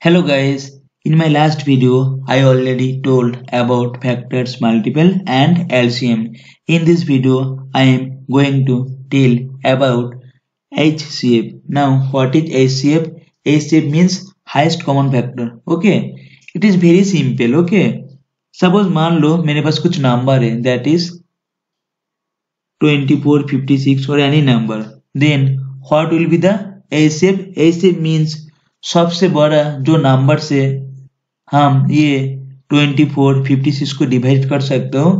Hello guys, in my last video I already told about factors multiple and LCM. In this video I am going to tell about HCF. Now what is HCF? HCF means highest common factor. Okay, it is very simple. Okay, suppose मान लो मेरे पास कुछ number है that is 24, 56 or any number. Then what will be the HCF? HCF means सबसे बड़ा जो number से हम ये 24, 56 को डिवाइड कर सकते हो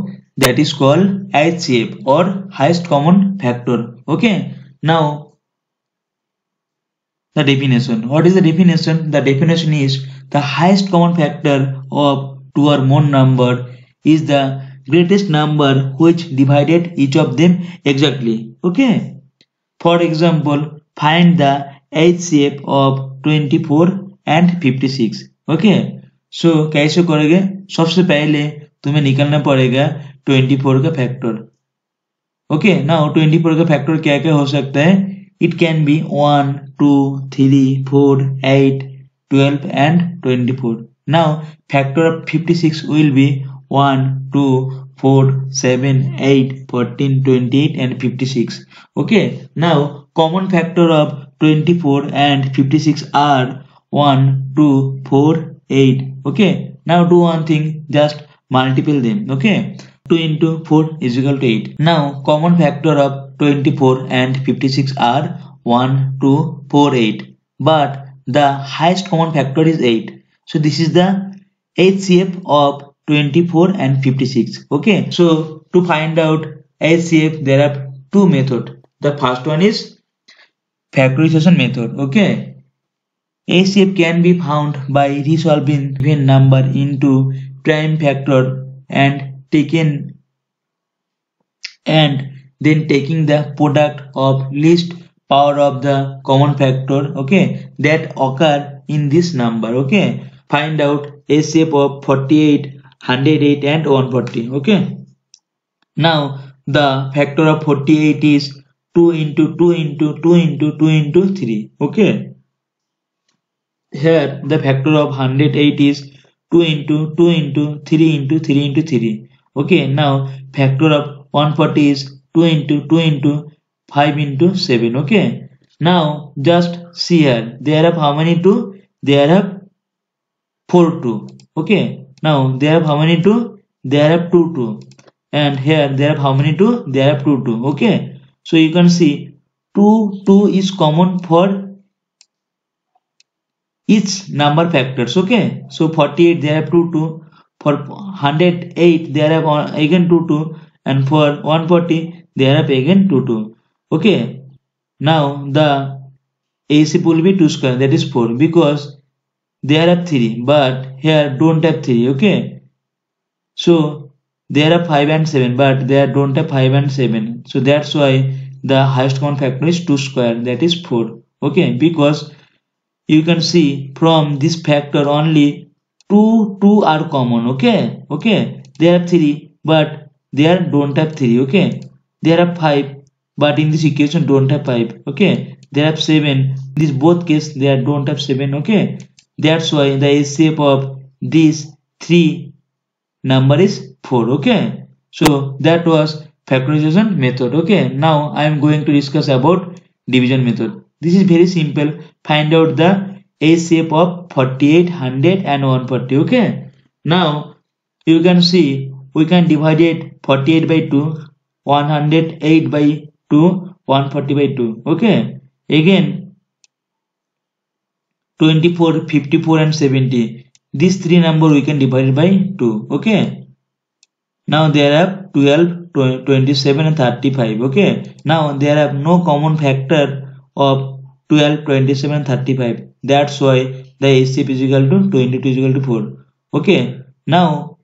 that is called HCF or highest common factor. Okay, now the definition. What is the definition? The definition is the highest common factor of two or more number is the greatest number which divided each of them exactly. Okay, for example, find the HCF of 24 and 56. Okay, so कैसे करोगे? सबसे पहले तुम्हें निकालना पड़ेगा 24 का factor. Okay, now 24 का factor क्या क्या हो सकता है? It can be 1, 2, 3, 4, 8, 12 and 24. Now factor of 56 will be 1, 2, 4, 7, 8, 14, 28 and 56. Okay, now common factor of 24 and 56 are 1, 2, 4, 8. Okay, now do one thing, just multiply them. Okay, 2 into 4 is equal to 8. Now common factor of 24 and 56 are 1, 2, 4, 8. But the highest common factor is 8. So this is the HCF of 24 and 56. Okay, so to find out HCF there are two methods. The first one is factorization method. Okay, HCF can be found by resolving given number into prime factor and then taking the product of least power of the common factor, okay, that occur in this number. Okay, find out HCF of 48, 108 and 140. Okay, now the factor of 48 is 2 into 2 into 2 into 2 into 3. Okay, here the factor of 108 is 2 into 2 into 3 into 3 into 3. Okay, now factor of 140 is 2 into 2 into 5 into 7. Okay, now just see here, there are how many 2? There are 4 2. Okay, now there are how many 2? There are 2 2. And here there are how many 2? There are 2 2. Okay, so you can see 2 is common for each number factors. Okay, so 48 there are 2 2, for 108 there are again 2 2, and for 140 there are again 2 2. Okay, now the HCF will be 2 square, that is 4, because there are 3 but here don't have 3. Okay, so there are 5 and 7 but there don't have 5 and 7, so that's why the highest common factor is 2 square, that is 4. Okay, because you can see from this factor only 2 are common. Okay, there are 3 but there don't have 3. Okay, there are 5 but in this equation don't have 5. Okay, there are 7, in this both case they don't have 7. Okay, that's why the HCF of these 3 number is 4. Okay, so that was factorization method. Okay, now I am going to discuss about division method. This is very simple. Find out the HCF of 48, 100 and 140. Okay, now you can see we can divide it 48 by 2, 108 by 2, 140 by 2. Okay, again 24, 54 and 70. These three number we can divide by 2. Okay, now there are 12, 27 and 35. Okay, now there are no common factor of 12, 27 and 35. That's why the HCF is equal to 22 is equal to 4. Okay, now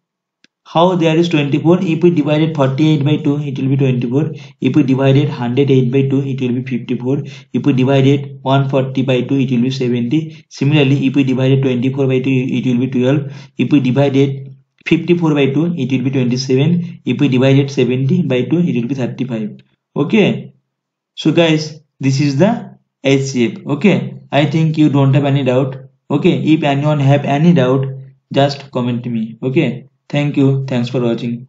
how there is 24? If we divided 48 by 2, it will be 24. If we divided 108 by 2, it will be 54. If we divided 140 by 2, it will be 70. Similarly, if we divided 24 by 2, it will be 12. If we divided 54 by 2, it will be 27. If we divided 70 by 2, it will be 35. Okay, so guys, this is the HCF. Okay, I think you don't have any doubt. Okay, if anyone have any doubt, just comment me. Okay, thank you. Thanks for watching.